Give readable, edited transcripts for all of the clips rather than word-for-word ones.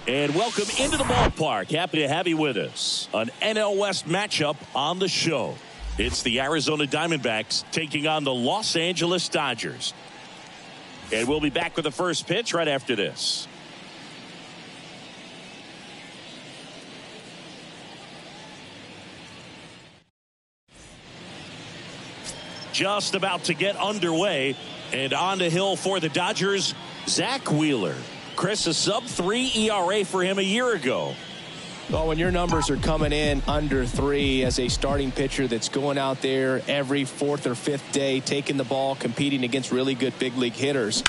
And welcome into the ballpark. Happy to have you with us. An NL West matchup on the show. It's the Arizona Diamondbacks taking on the Los Angeles Dodgers. And we'll be back with the first pitch right after this. Just about to get underway. And on the hill for the Dodgers, Zach Wheeler. Chris, a sub-3 ERA for him a year ago. Well, when your numbers are coming in under 3 as a starting pitcher that's going out there every 4th or 5th day, taking the ball, competing against really good big league hitters,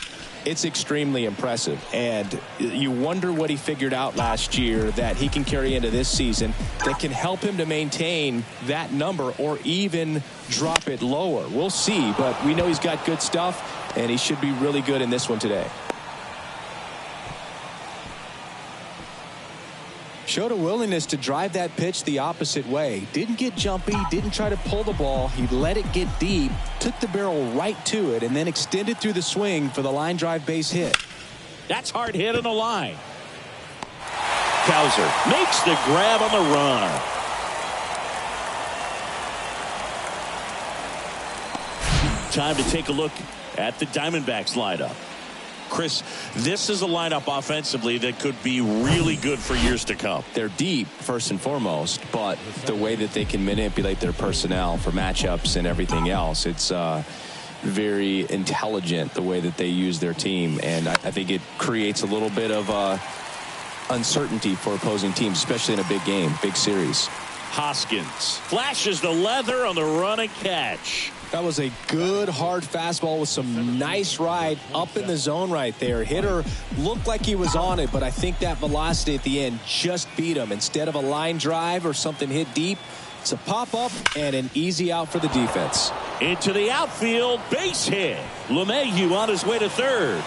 it's extremely impressive. And you wonder what he figured out last year that he can carry into this season that can help him to maintain that number or even drop it lower. We'll see, but we know he's got good stuff, and he should be really good in this one today. Showed a willingness to drive that pitch the opposite way. Didn't get jumpy, didn't try to pull the ball. He let it get deep, took the barrel right to it, and then extended through the swing for the line drive base hit. That's hard hit on the line. Cowser makes the grab on the run. Time to take a look at the Diamondbacks lineup. Chris, this is a lineup offensively that could be really good for years to come. They're deep, first and foremost, but the way that they can manipulate their personnel for matchups and everything else, it's very intelligent the way that they use their team. And I think it creates a little bit of uncertainty for opposing teams, especially in a big game, big series. Hoskins flashes the leather on the run and catch. That was a good hard fastball with some nice ride up in the zone right there. Hitter looked like he was on it, but I think that velocity at the end just beat him. Instead of a line drive or something hit deep, it's a pop-up and an easy out for the defense. Into the outfield, base hit. LeMahieu on his way to third.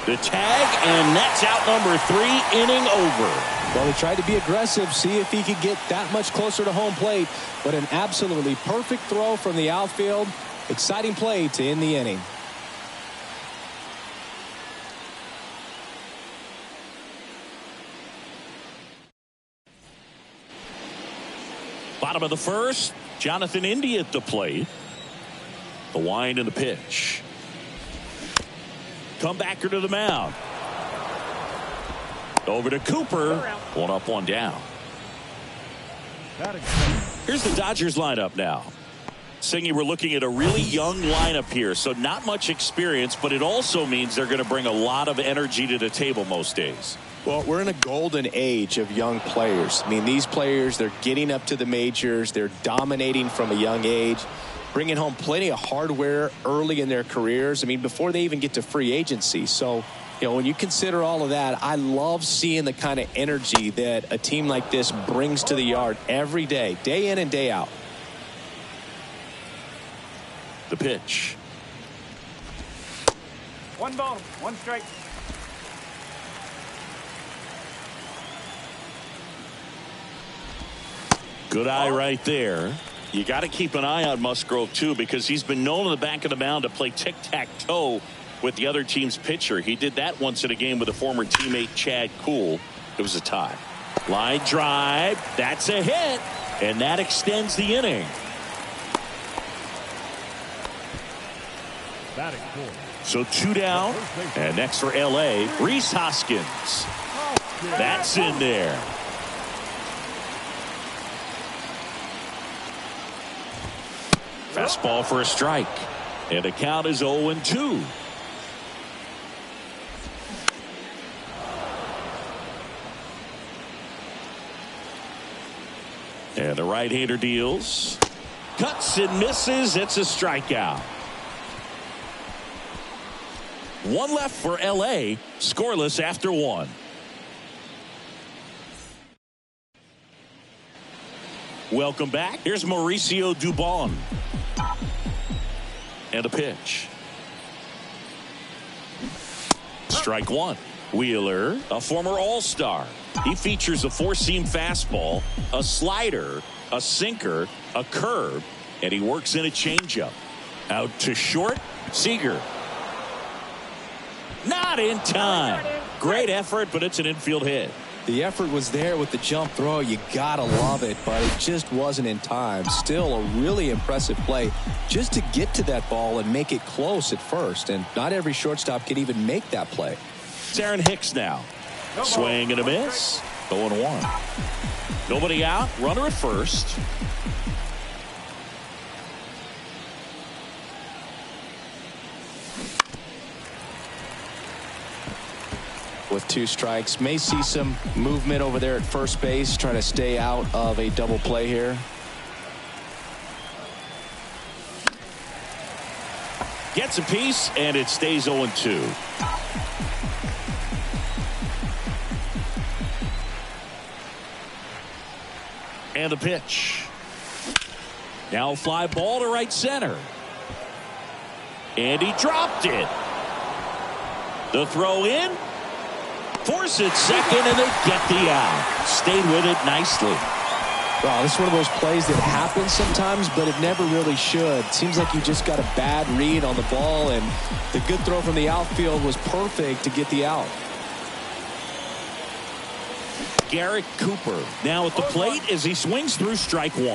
The tag, and that's out number 3, inning over. Well, he tried to be aggressive, see if he could get that much closer to home plate, but an absolutely perfect throw from the outfield. Exciting play to end the inning. Bottom of the first, Jonathan India at the plate. The wind and the pitch. Comebacker to the mound. Over to Cooper. 1 up, 1 down. Here's the Dodgers lineup now. Singy, we're looking at a really young lineup here, so not much experience, but it also means they're going to bring a lot of energy to the table most days. Well, we're in a golden age of young players. I mean, these players, they're getting up to the majors. They're dominating from a young age, bringing home plenty of hardware early in their careers. I mean, before they even get to free agency. So, you know, when you consider all of that, I love seeing the kind of energy that a team like this brings to the yard every day in and day out. The pitch. 1 ball, 1 strike. Good eye right there. You got to keep an eye on Musgrove, too, because he's been known on the back of the mound to play tic-tac-toe with the other team's pitcher. He did that once in a game with a former teammate, Chad Kuhl. It was a tie. Line drive. That's a hit. And that extends the inning. So 2 down. And next for L.A., Rhys Hoskins. That's in there. Fastball for a strike. And the count is 0-2. And the right-hander deals. Cuts and misses. It's a strikeout. 1 left for L.A. Scoreless after 1. Welcome back. Here's Mauricio Dubon. And a pitch. Strike 1. Wheeler, a former All-Star. He features a 4-seam fastball, a slider, a sinker, a curve, and he works in a changeup. Out to short, Seager. Not in time. Great effort, but it's an infield hit. The effort was there with the jump throw. You gotta love it, but it just wasn't in time. Still a really impressive play just to get to that ball and make it close at first. And not every shortstop can even make that play. It's Aaron Hicks now. Swing and a miss. 0-1. Nobody out. Runner at first. With 2 strikes, may see some movement over there at first base, trying to stay out of a double play here. Gets a piece, and it stays 0-2. And the pitch. Now fly ball to right center. And he dropped it. The throw in. Force it second, and they get the out. Stayed with it nicely. Well, this is one of those plays that happens sometimes, but it never really should. Seems like you just got a bad read on the ball, and the good throw from the outfield was perfect to get the out. Garrett Cooper now at the plate as he swings through strike 1.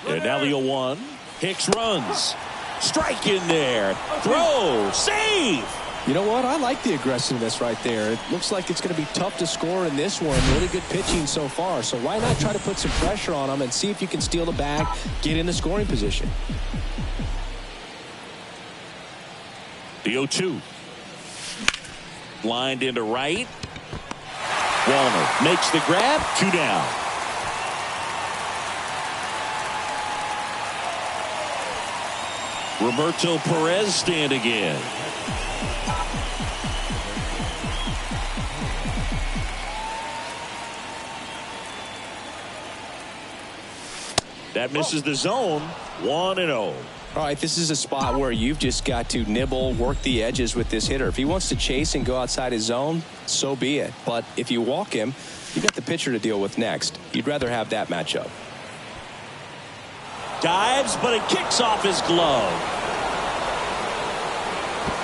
And now the 0-1. Hicks runs. Strike in there. Throw. Save. You know what? I like the aggressiveness right there. It looks like it's going to be tough to score in this one. Really good pitching so far. So why not try to put some pressure on them and see if you can steal the bag, get in the scoring position. The 0-2. Lined into right. Wallner makes the grab. 2 down. Roberto Perez standing in. That misses the zone. 1-0. All right, this is a spot where you've just got to nibble, work the edges with this hitter. If he wants to chase and go outside his zone, so be it. But if you walk him, you got the pitcher to deal with next. You'd rather have that matchup. Dives, but it kicks off his glove.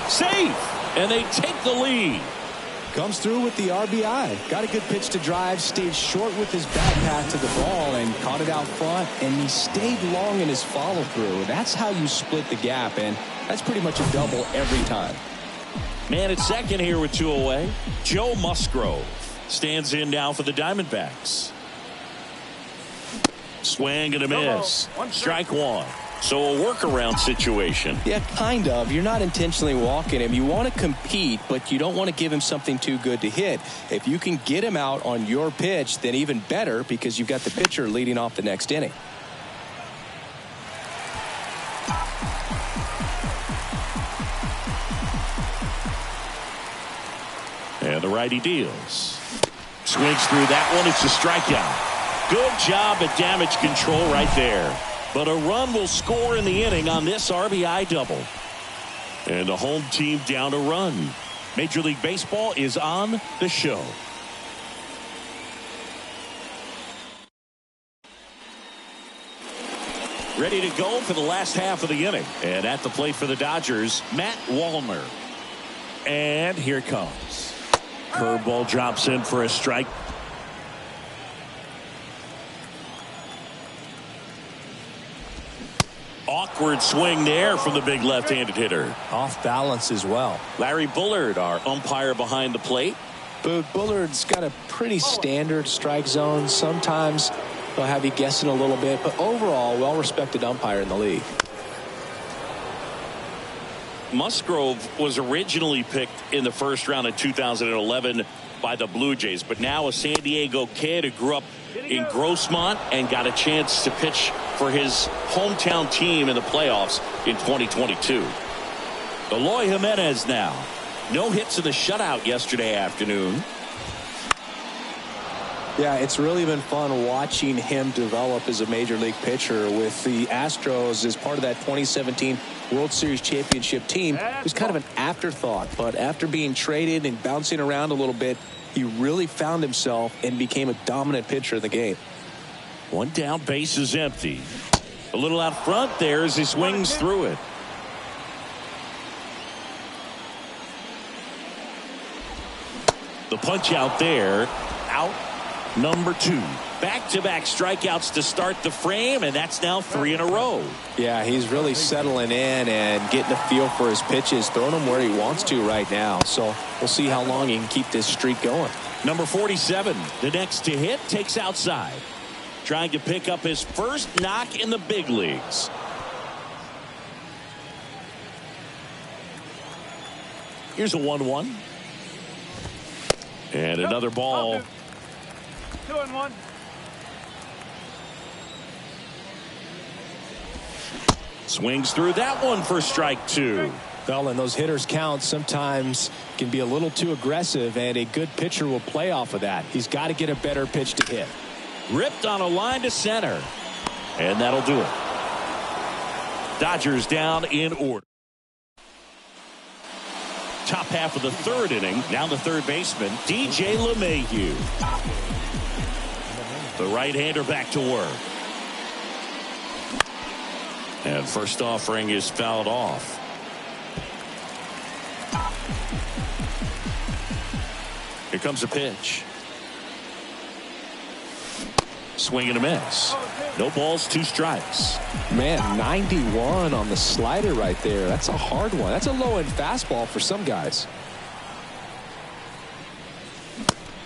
Safe, and they take the lead. Comes through with the RBI. Got a good pitch to drive, stayed short with his back path to the ball and caught it out front, and he stayed long in his follow through. That's how you split the gap, and that's pretty much a double every time. Man at second here with 2 away. Joe Musgrove stands in now for the Diamondbacks. Swing and a miss. Strike 1. So a workaround situation. Yeah, kind of. You're not intentionally walking him. You want to compete, but you don't want to give him something too good to hit. If you can get him out on your pitch, then even better, because you've got the pitcher leading off the next inning. And the righty deals. Swings through that one. It's a strikeout. Good job at damage control right there. But a run will score in the inning on this RBI double. And the home team down a run. Major League Baseball is on the show. Ready to go for the last half of the inning. And at the plate for the Dodgers, Matt Wallner. And here it comes. Curveball drops in for a strike. Awkward swing there from the big left-handed hitter. Off balance as well. Larry Bullard, our umpire behind the plate. But Bullard's got a pretty standard strike zone. Sometimes they'll have you guessing a little bit, but overall, well-respected umpire in the league. Musgrove was originally picked in the first round of 2011 by the Blue Jays, but now a San Diego kid who grew up in Grossmont and got a chance to pitch for his hometown team in the playoffs in 2022. Eloy Jimenez now. No hits in the shutout yesterday afternoon. Yeah, it's really been fun watching him develop as a major league pitcher with the Astros as part of that 2017 World Series championship team. It was kind of an afterthought, but after being traded and bouncing around a little bit, he really found himself and became a dominant pitcher in the game. One down, base is empty. A little out front there as he swings through it. The punch out there. Out number 2. Back-to-back strikeouts to start the frame, and that's now 3 in a row. Yeah, he's really settling in and getting a feel for his pitches, throwing them where he wants to right now. So we'll see how long he can keep this streak going. Number 47, the next to hit, takes outside. Trying to pick up his first knock in the big leagues. Here's a 1-1. And another ball. 2-1. Swings through that one for strike 2. Well, and those hitters' counts sometimes can be a little too aggressive, and a good pitcher will play off of that. He's got to get a better pitch to hit. Ripped on a line to center. And that'll do it. Dodgers down in order. Top half of the 3rd inning. Now the third baseman, DJ LeMahieu. The right-hander back to work. And first offering is fouled off. Here comes a pitch. Swing and a miss. No balls, 2 strikes. Man, 91 on the slider right there. That's a hard one. That's a low-end fastball for some guys.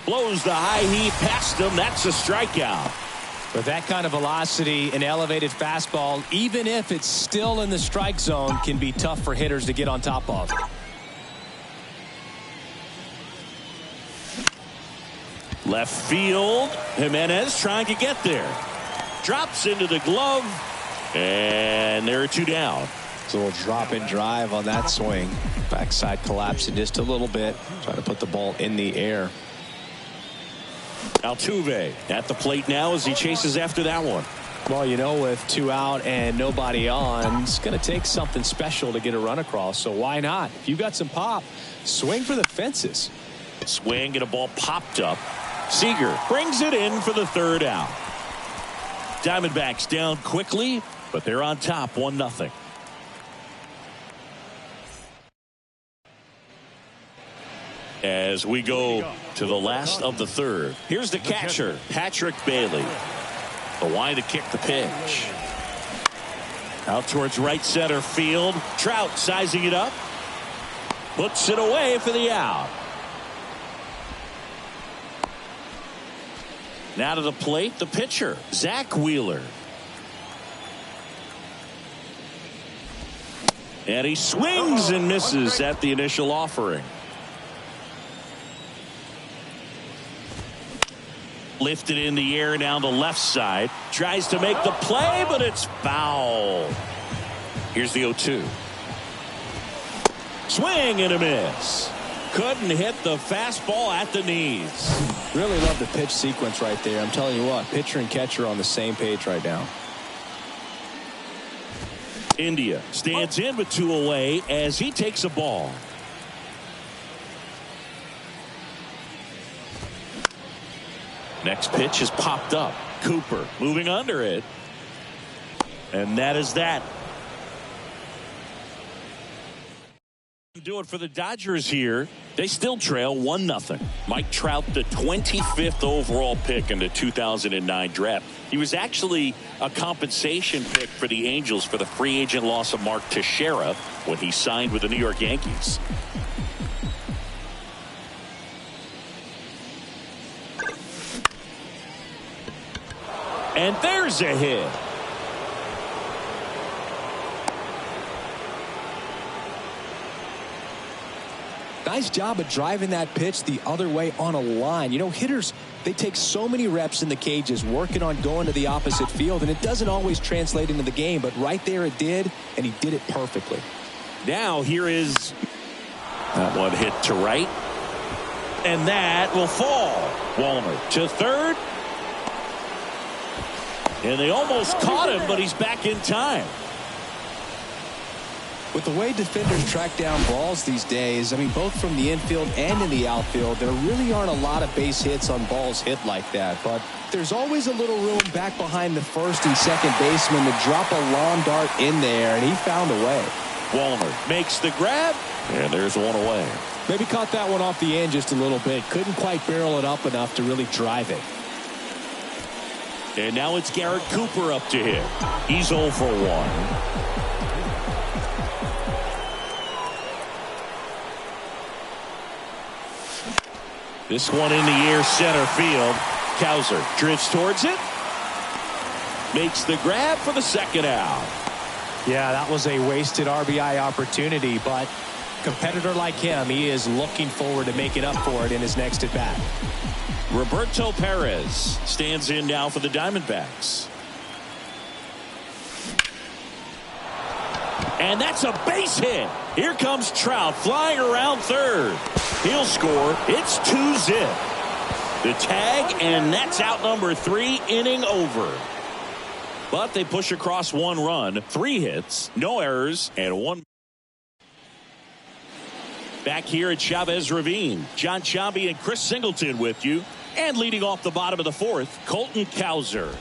Blows the high heat past him. That's a strikeout. With that kind of velocity, an elevated fastball, even if it's still in the strike zone, can be tough for hitters to get on top of. Left field. Jimenez trying to get there. Drops into the glove. And there are 2 down. It's a little drop and drive on that swing. Backside collapsing just a little bit. Trying to put the ball in the air. Altuve at the plate now as he chases after that one. Well, you know, with 2 out and nobody on, it's going to take something special to get a run across. So why not? If you got some pop, swing for the fences. Swing and a ball popped up. Seager brings it in for the 3rd out. Diamondbacks down quickly, but they're on top 1-0. As we go to the last of the 3rd. Here's the catcher, Patrick Bailey. The wind to kick the pitch. Out towards right center field. Trout sizing it up. Puts it away for the out. Now to the plate, the pitcher, Zach Wheeler. And he swings and misses at the initial offering. Lifted in the air down the left side. Tries to make the play, but it's foul. Here's the 0-2. Swing and a miss. Couldn't hit the fastball at the knees. Really love the pitch sequence right there. I'm telling you what, pitcher and catcher on the same page right now. India stands in with 2 away as he takes a ball. Next pitch is popped up. Cooper moving under it. And that is that. Do it for the Dodgers here. They still trail 1-0. Mike Trout, the 25th overall pick in the 2009 draft. He was actually a compensation pick for the Angels for the free agent loss of Mark Teixeira when he signed with the New York Yankees. And there's a hit. Nice job of driving that pitch the other way on a line. You know, hitters, they take so many reps in the cages working on going to the opposite field, and it doesn't always translate into the game, but right there it did, and he did it perfectly. Now here is that one hit to right, and that will fall. Walner to third, and they almost caught him, but he's back in time. With the way defenders track down balls these days, I mean, both from the infield and in the outfield, there really aren't a lot of base hits on balls hit like that. But there's always a little room back behind the first and second baseman to drop a lawn dart in there, and he found a way. Wallner makes the grab, and there's one away. Maybe caught that one off the end just a little bit. Couldn't quite barrel it up enough to really drive it. And now it's Garrett Cooper up to hit. He's 0 for 1. This one in the air, center field. Cowser drifts towards it. Makes the grab for the second out. Yeah, that was a wasted RBI opportunity, but competitor like him, he is looking forward to making up for it in his next at bat. Roberto Perez stands in now for the Diamondbacks. And that's a base hit. Here comes Trout flying around third. He'll score. It's 2-zip. The tag, and that's out number 3, inning over. But they push across 1 run, 3 hits, no errors, and 1. Back here at Chavez Ravine, John Sciambi and Chris Singleton with you. And leading off the bottom of the 4th, Colton Cowser.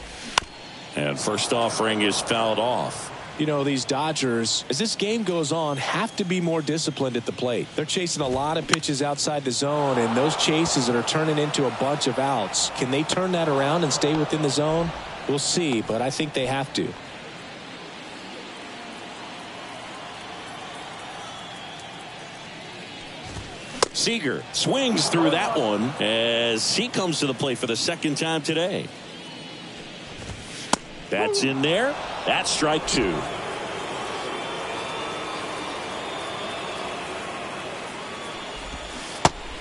And first offering is fouled off. You know, these Dodgers, as this game goes on, have to be more disciplined at the plate. They're chasing a lot of pitches outside the zone, and those chases that are turning into a bunch of outs. Can they turn that around and stay within the zone? We'll see, but I think they have to. Seager swings through that one as he comes to the plate for the second time today. That's in there. That's strike 2.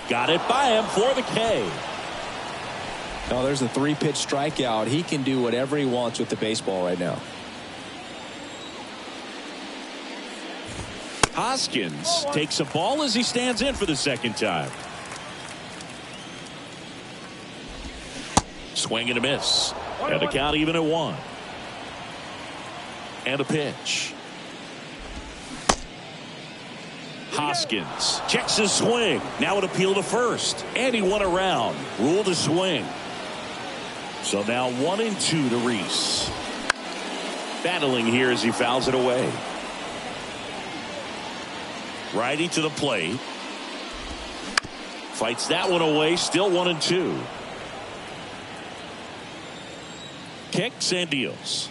Got it by him for the K. Oh, there's a 3-pitch strikeout. He can do whatever he wants with the baseball right now. Hoskins takes a ball as he stands in for the second time. Swing and a miss. And the count even at 1. And a pitch. Hoskins checks his swing. Now an appeal to first. And he won around. Rule to swing. So now 1-2 to Reese. Battling here as he fouls it away. Righty to the plate. Fights that one away. Still 1-2. Kicks and deals.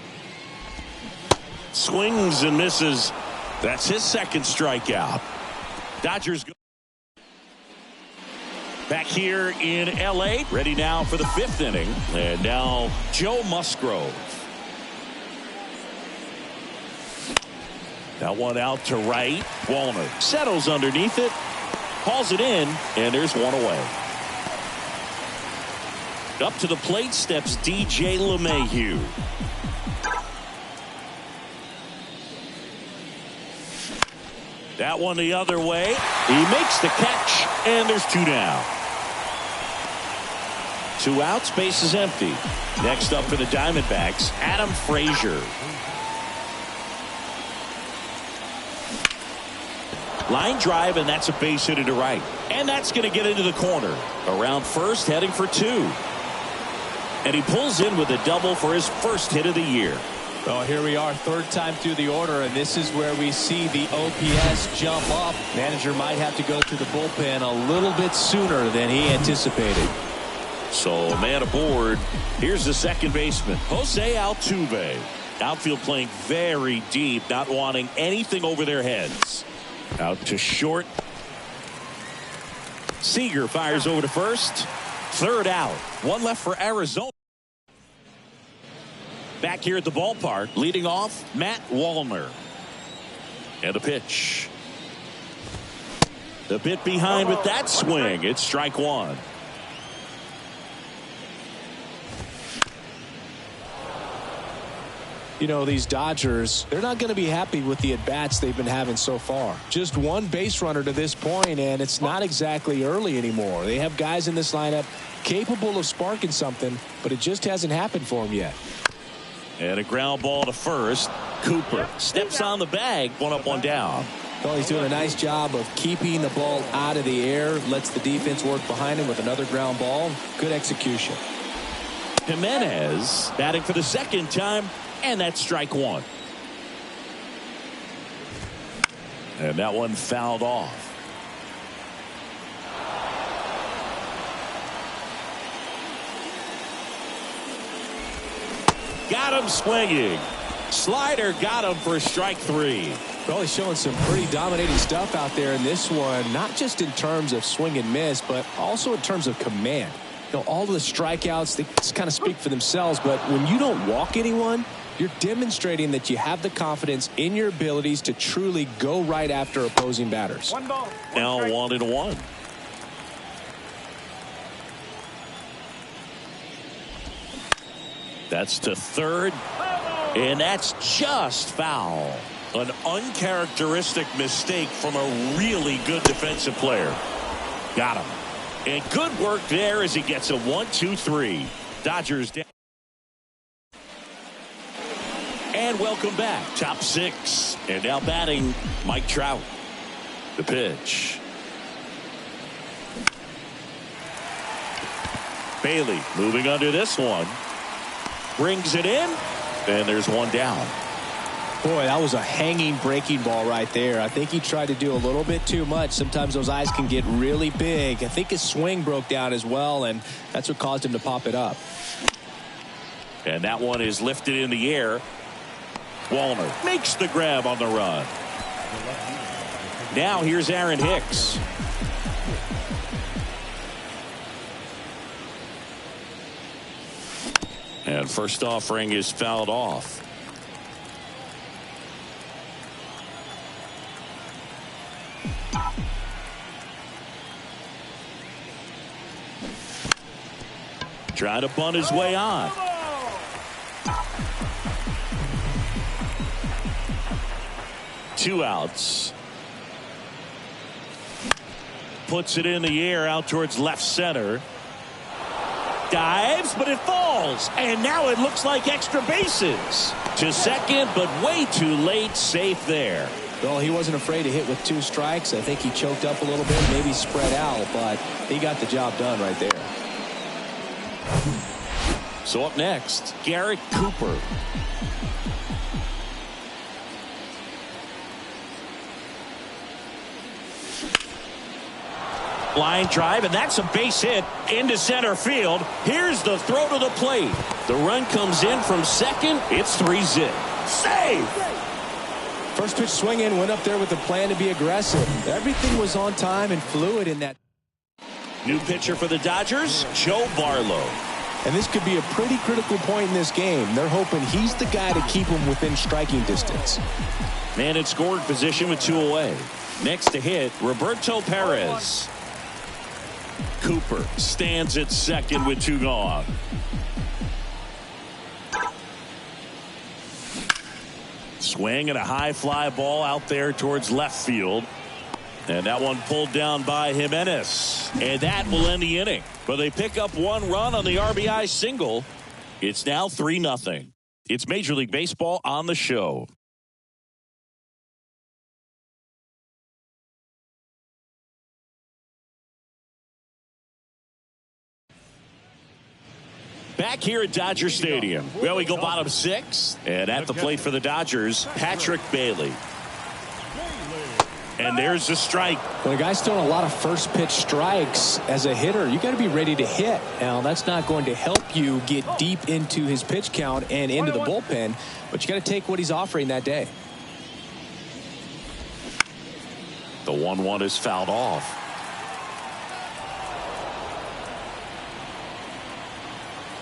Swings and misses. That's his second strikeout. Dodgers go back here in LA. Ready now for the 5th inning. And now Joe Musgrove. That one out to right. Wallner settles underneath it. Hauls it in. And there's one away. Up to the plate steps DJ LeMahieu. That one the other way. He makes the catch, and there's 2 down. 2 outs, base is empty. Next up for the Diamondbacks, Adam Frazier. Line drive, and that's a base hit to right. And that's going to get into the corner. Around first, heading for 2. And he pulls in with a double for his first hit of the year. Well, here we are, 3rd time through the order, and this is where we see the OPS jump up. Manager might have to go to the bullpen a little bit sooner than he anticipated. So, man aboard. Here's the second baseman, Jose Altuve. Outfield playing very deep, not wanting anything over their heads. Out to short. Seager fires over to first. 3rd out. 1 left for Arizona. Back here at the ballpark, leading off, Matt Wallner. And a pitch. A bit behind with that swing. It's strike 1. You know, these Dodgers, they're not going to be happy with the at-bats they've been having so far. Just 1 base runner to this point, and it's not exactly early anymore. They have guys in this lineup capable of sparking something, but it just hasn't happened for them yet. And a ground ball to first. Cooper steps on the bag, one up, one down. Well, he's doing a nice job of keeping the ball out of the air, lets the defense work behind him with another ground ball. Good execution. Jimenez batting for the second time, and that's strike one. And that one fouled off. Got him swinging. Slider got him for strike three. Well, he's showing some pretty dominating stuff out there in this one, not just in terms of swing and miss, but also in terms of command. You know, all of the strikeouts, they kind of speak for themselves, but when you don't walk anyone, you're demonstrating that you have the confidence in your abilities to truly go right after opposing batters. One ball. Now 1-1. That's to third, and that's just foul. An uncharacteristic mistake from a really good defensive player. Got him. And good work there as he gets a 1-2-3. Dodgers down. And welcome back. Top six. And now batting Mike Trout. The pitch. Bailey moving under this one. Brings it in. And there's one down. Boy, that was a hanging breaking ball right there. I think he tried to do a little bit too much. Sometimes those eyes can get really big. I think his swing broke down as well, and that's what caused him to pop it up. And that one is lifted in the air. Wallner makes the grab on the run. Now here's Aaron Hicks. And first offering is fouled off. Trying to bunt his way on. Two outs. Puts it in the air out towards left center. Dives, but it falls. And now it looks like extra bases. To second, but way too late. Safe there. Well, he wasn't afraid to hit with two strikes. I think he choked up a little bit, maybe spread out, but he got the job done right there. So up next, Garrett Cooper. Line drive, and that's a base hit into center field. Here's the throw to the plate. The run comes in from second. It's 3-zip. Save! First pitch swing in, went up there with the plan to be aggressive. Everything was on time and fluid in that. New pitcher for the Dodgers, Joe Barlow. And this could be a pretty critical point in this game. They're hoping he's the guy to keep him within striking distance. Man in scoring position with two away. Next to hit, Roberto Perez. Cooper stands at second with two gone. Swing and a high fly ball out there towards left field. And that one pulled down by Jimenez. And that will end the inning. But they pick up one run on the RBI single. It's now 3-0. It's Major League Baseball on the show. Back here at Dodger Stadium. Well, we go bottom six. And at the plate for the Dodgers, Patrick Bailey. And there's the strike. When a guy's throwing a lot of first pitch strikes as a hitter, you got to be ready to hit. Now, that's not going to help you get deep into his pitch count and into the bullpen, but you got to take what he's offering that day. The 1-1 is fouled off.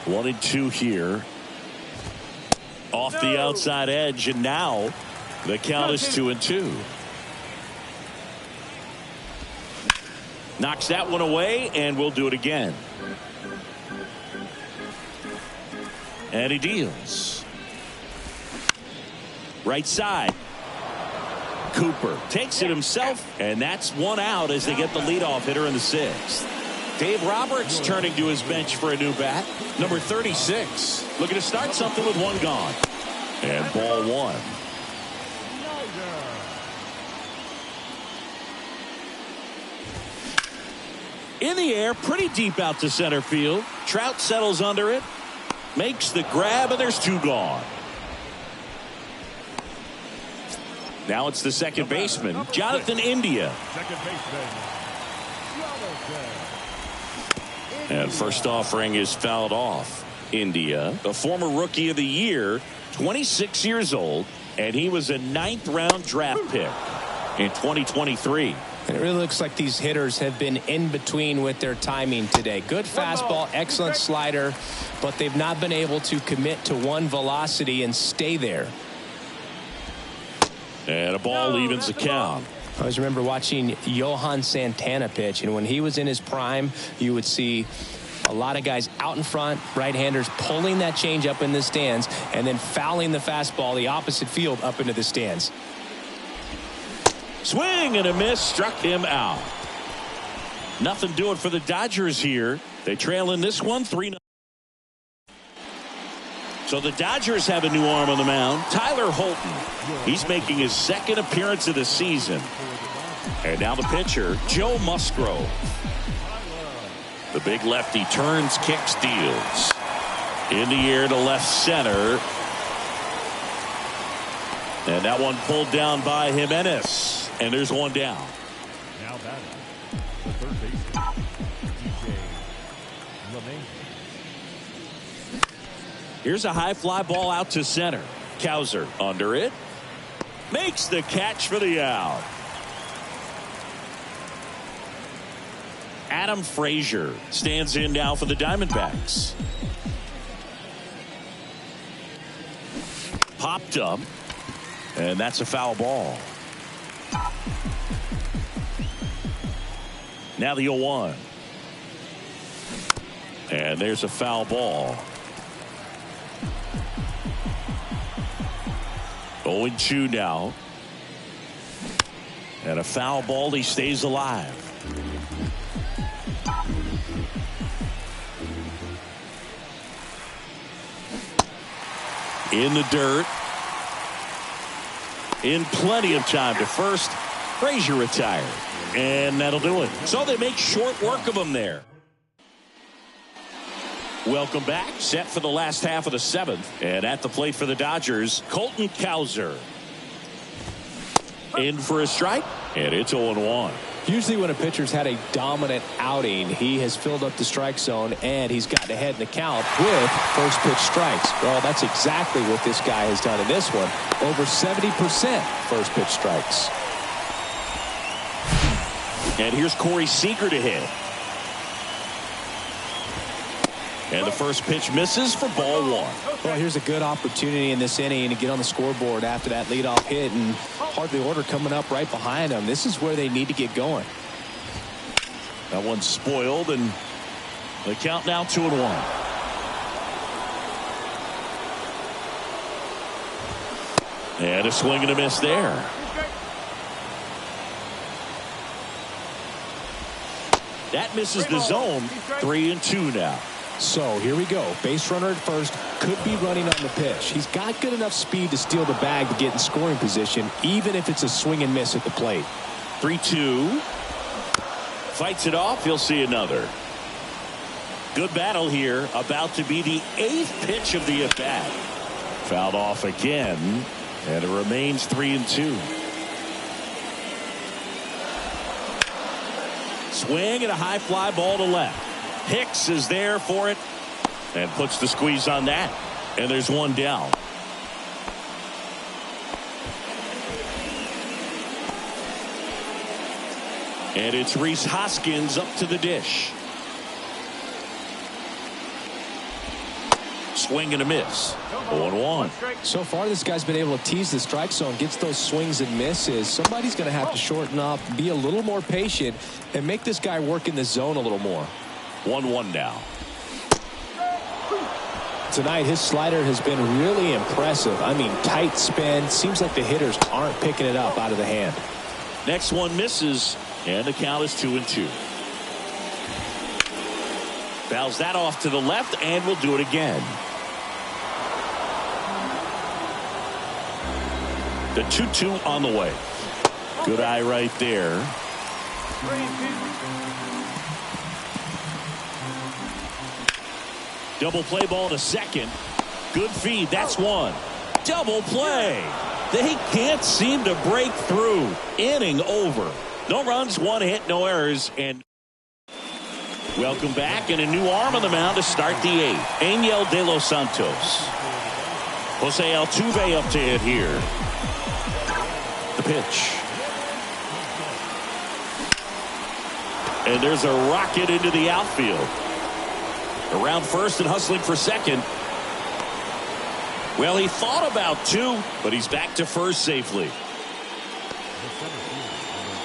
One and two here. Off the outside edge, and now the count is 2-2. Knocks that one away, and we'll do it again. And he deals. Right side. Cooper takes it himself, and that's one out as they get the leadoff hitter in the sixth. Dave Roberts turning to his bench for a new bat. Number 36. Looking to start something with one gone. And ball one. In the air, pretty deep out to center field. Trout settles under it, makes the grab, and there's two gone. Now it's the second baseman, Jonathan India. Second baseman, Jonathan. And first offering is fouled off. India, a former rookie of the year, 26 years old, and he was a 9th-round draft pick in 2023. And it really looks like these hitters have been in between with their timing today. Good fastball, excellent slider, but they've not been able to commit to one velocity and stay there. And a ball evens the count. I always remember watching Johan Santana pitch, and when he was in his prime, you would see a lot of guys out in front, right-handers pulling that change up in the stands and then fouling the fastball the opposite field up into the stands. Swing and a miss, struck him out. Nothing doing for the Dodgers here. They trail in this one 3-0. So the Dodgers have a new arm on the mound, Tyler Holton. He's making his second appearance of the season. And now the pitcher, Joe Musgrove. The big lefty turns, kicks, deals. In the air to left center. And that one pulled down by Jimenez. And there's one down. Now batting, the third baseman, DJ LeMay. Here's a high fly ball out to center. Cowser under it. Makes the catch for the out. Adam Frazier stands in now for the Diamondbacks. Popped up. And that's a foul ball. Now the 0-1. And there's a foul ball. 0-2 now. And a foul ball. He stays alive. In the dirt. In plenty of time to first. Frazier retired. And that'll do it. So they make short work of him there. Welcome back. Set for the last half of the 7th. And at the plate for the Dodgers, Colton Cowser. In for a strike. And it's 0-1. Usually when a pitcher's had a dominant outing, he has filled up the strike zone and he's gotten ahead in the count with first pitch strikes. Well, that's exactly what this guy has done in this one. Over 70% first pitch strikes. And here's Corey Seager to hit. And the first pitch misses for ball 1. Well, here's a good opportunity in this inning to get on the scoreboard after that leadoff hit, and hardly order coming up right behind them. This is where they need to get going. That one's spoiled, and the count now 2-1. And a swing and a miss there. That misses the zone. 3-2 now. So here we go. Base runner at first, could be running on the pitch. He's got good enough speed to steal the bag to get in scoring position, even if it's a swing and miss at the plate. 3-2. Fights it off. He'll see another. Good battle here. About to be the 8th pitch of the at-bat. Fouled off again, and it remains 3-2. Swing and a high fly ball to left. Hicks is there for it and puts the squeeze on that. And there's one down. And it's Rhys Hoskins up to the dish. Swing and a miss. 0-1. So far, this guy's been able to tease the strike zone, gets those swings and misses. Somebody's going to have to shorten up, be a little more patient, and make this guy work in the zone a little more. 1-1 now. Tonight, his slider has been really impressive. I mean, tight spin. Seems like the hitters aren't picking it up out of the hand. Next one misses, and the count is 2-2. Fouls that off to the left, and will do it again. The 2-2 on the way. Good eye right there. Double play ball to second. Good feed. That's one. Double play. They can't seem to break through. Inning over. No runs, one hit, no errors, and welcome back, and a new arm on the mound to start the eighth. Angel De Los Santos. Jose Altuve up to hit here. The pitch. And there's a rocket into the outfield. Around first and hustling for second. Well, he thought about two, but he's back to first safely.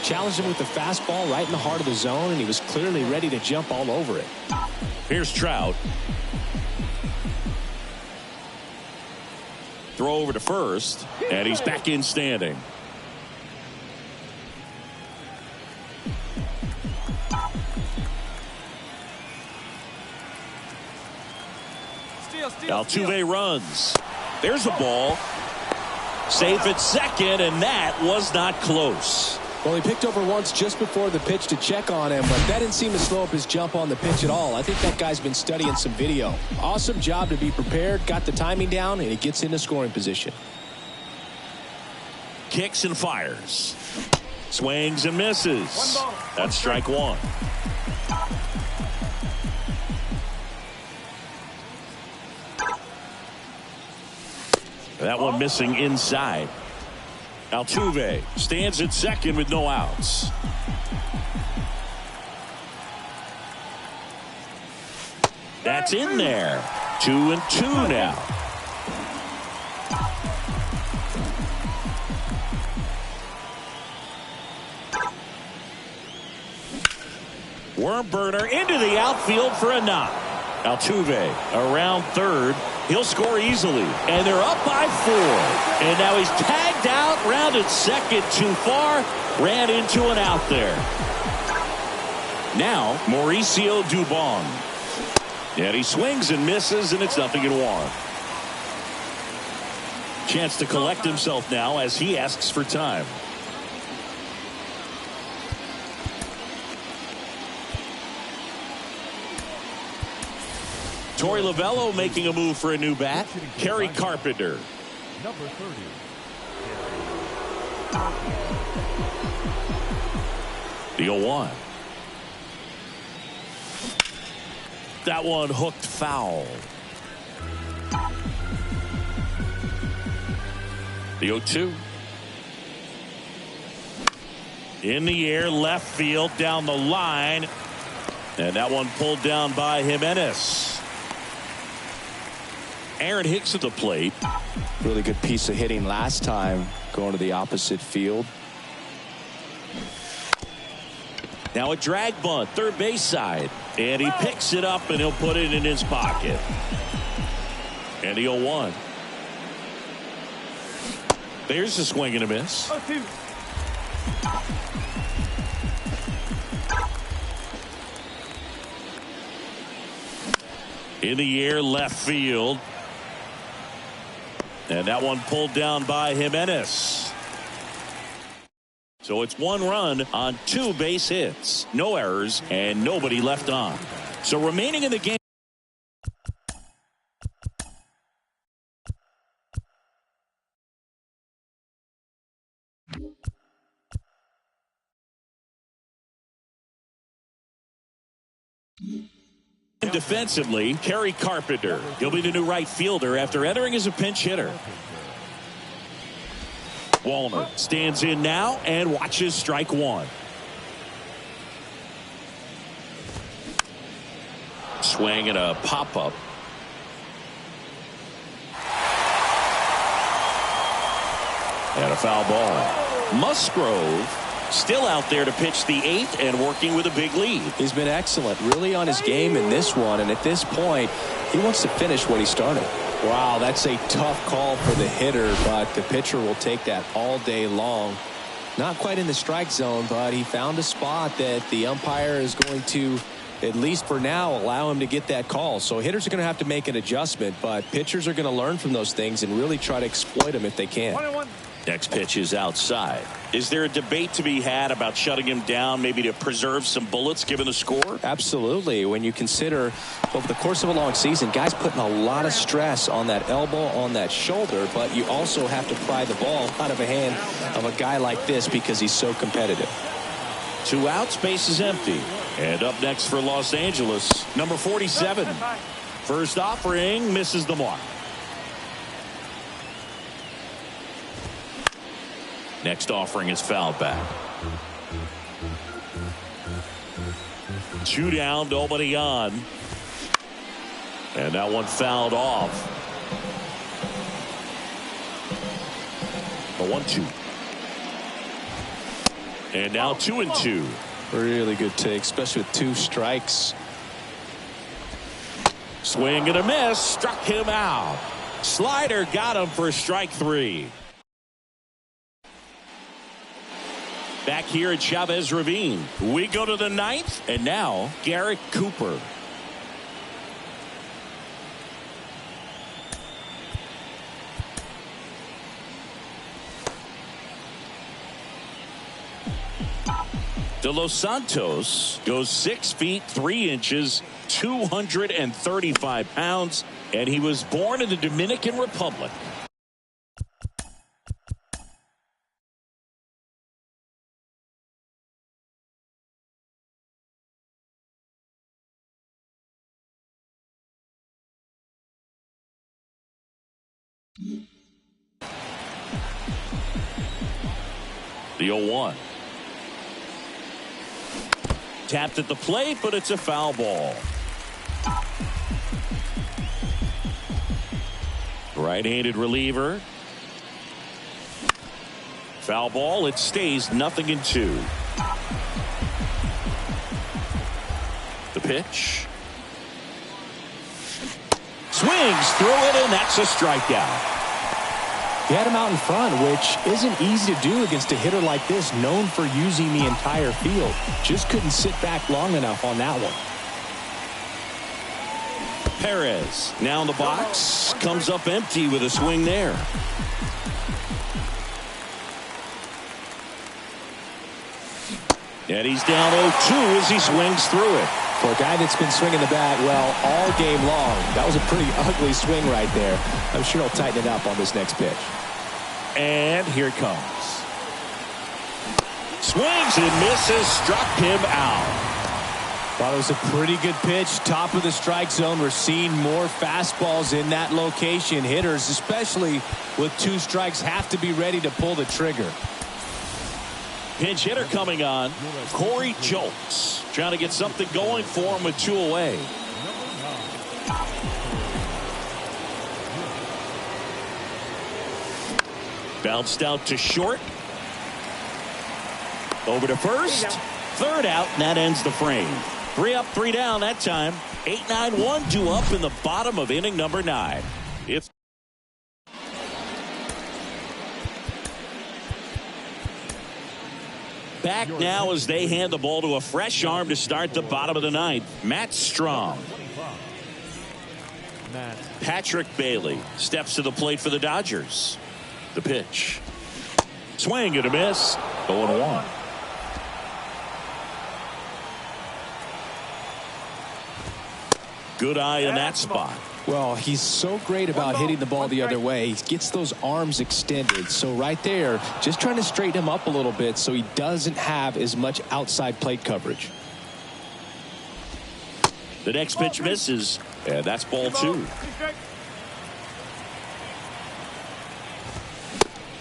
Challenged him with the fastball right in the heart of the zone, and he was clearly ready to jump all over it. Here's Trout. Throw over to first, and he's back in standing. Altuve runs. There's a ball. Safe at second, and that was not close. Well, he picked over once just before the pitch to check on him, but that didn't seem to slow up his jump on the pitch at all. I think that guy's been studying some video. Awesome job to be prepared, got the timing down, and he gets into scoring position. Kicks and fires. Swings and misses. That's strike one. That one missing inside. Altuve stands at second with no outs. That's in there. 2-2 now. Worm burner into the outfield for a knock. Altuve around third. He'll score easily, and they're up by 4. And now he's tagged out, rounded second too far, ran into an out there. Now Mauricio Dubon, and he swings and misses, and it's 0-1. Chance to collect himself now as he asks for time. Torey Lovullo making a move for a new bat. Kerry Carpenter. Number 30. The 0-1. That one hooked foul. The 0-2. In the air, left field, down the line. And that one pulled down by Jimenez. Aaron Hicks at the plate. Really good piece of hitting last time, going to the opposite field. Now a drag bunt, third base side. And he picks it up, and he'll put it in his pocket. And the 0-1. There's a swing and a miss. In the air, left field. And that one pulled down by Jimenez. So it's 1 run on 2 base hits. No errors and nobody left on. So remaining in the game. Defensively, Kerry Carpenter. He'll be the new right fielder after entering as a pinch hitter. Wallner stands in now and watches strike one. Swing and a pop-up. And a foul ball. Musgrove still out there to pitch the 8th and working with a big lead. He's been excellent, really on his game in this one, and at this point he wants to finish what he started. Wow, that's a tough call for the hitter, but the pitcher will take that all day long. Not quite in the strike zone, but he found a spot that the umpire is going to, at least for now, allow him to get that call. So hitters are going to have to make an adjustment, but pitchers are going to learn from those things and really try to exploit them if they can. 21. Next pitch is outside. Is there a debate to be had about shutting him down, maybe to preserve some bullets given the score? Absolutely. When you consider over the course of a long season, guys putting a lot of stress on that elbow, on that shoulder, but you also have to pry the ball out of the hand of a guy like this because he's so competitive. 2 outs, base is empty. And up next for Los Angeles, number 47. First offering misses the mark. Next offering is fouled back. 2 down, nobody on. And that one fouled off. A 1-2. And now 2-2. Really good take, especially with 2 strikes. Swing and a miss. Struck him out. Slider got him for strike 3. Back here at Chavez Ravine, we go to the 9th, and now Garrett Cooper. De Los Santos goes 6 feet 3 inches, 235 pounds, and he was born in the Dominican Republic. The 0-1. Tapped at the plate, but it's a foul ball. Right-handed reliever. Foul ball. It stays 0-2. The pitch. Swings through it, and that's a strikeout. He had him out in front, which isn't easy to do against a hitter like this, known for using the entire field. Just couldn't sit back long enough on that one. Perez now in the box, comes up empty with a swing there. And he's down 0-2 as he swings through it. For a guy that's been swinging the bat, well, all game long, that was a pretty ugly swing right there. I'm sure he'll tighten it up on this next pitch. And here it comes. Swings and misses, struck him out. Thought it was a pretty good pitch, top of the strike zone. We're seeing more fastballs in that location. Hitters, especially with 2 strikes, have to be ready to pull the trigger. Pinch hitter coming on. Corey Jolts trying to get something going for him with 2 away. Bounced out to short. Over to first. 3rd out, and that ends the frame. 3 up, 3 down that time. 8-9-1, 2 up in the bottom of inning number 9. It's back now as they hand the ball to a fresh arm to start the bottom of the 9th. Matt Strom. Patrick Bailey steps to the plate for the Dodgers. The pitch. Swing and a miss. 0-1. Good eye in that spot. Well, he's so great about hitting the ball the other way. He gets those arms extended. So right there, just trying to straighten him up a little bit so he doesn't have as much outside plate coverage. The next pitch misses, and that's ball 2.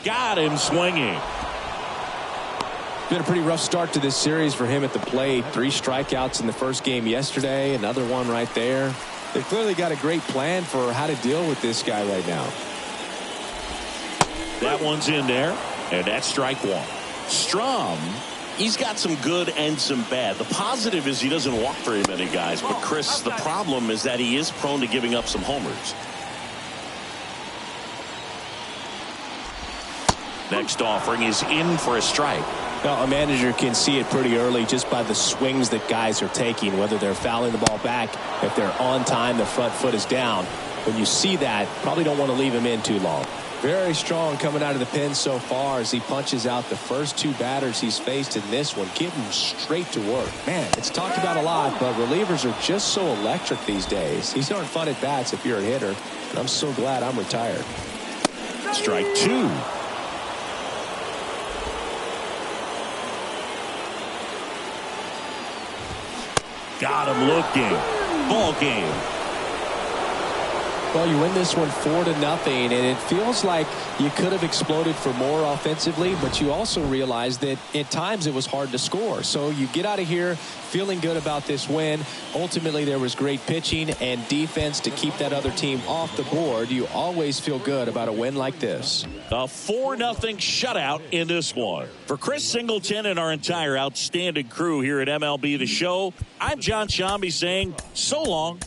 Got him swinging. Been a pretty rough start to this series for him at the plate. 3 strikeouts in the first game yesterday. Another one right there. They've clearly got a great plan for how to deal with this guy right now. That one's in there, and that's strike 1. Strom, he's got some good and some bad. The positive is he doesn't walk very many guys, but Chris, the problem is that he is prone to giving up some homers. Next offering is in for a strike. Well, a manager can see it pretty early just by the swings that guys are taking, whether they're fouling the ball back, if they're on time, the front foot is down. When you see that, probably don't want to leave him in too long. Very strong coming out of the pen so far as he punches out the first 2 batters he's faced in this one, getting straight to work. Man, it's talked about a lot, but relievers are just so electric these days. These aren't fun at bats if you're a hitter. I'm so glad I'm retired. Strike 2. Got him looking. Ball game. Well, you win this one 4-0, and it feels like you could have exploded for more offensively, but you also realize that at times it was hard to score. So you get out of here feeling good about this win. Ultimately, there was great pitching and defense to keep that other team off the board. You always feel good about a win like this. A 4-0 shutout in this one. For Chris Singleton and our entire outstanding crew here at MLB The Show, I'm John Shambi saying so long.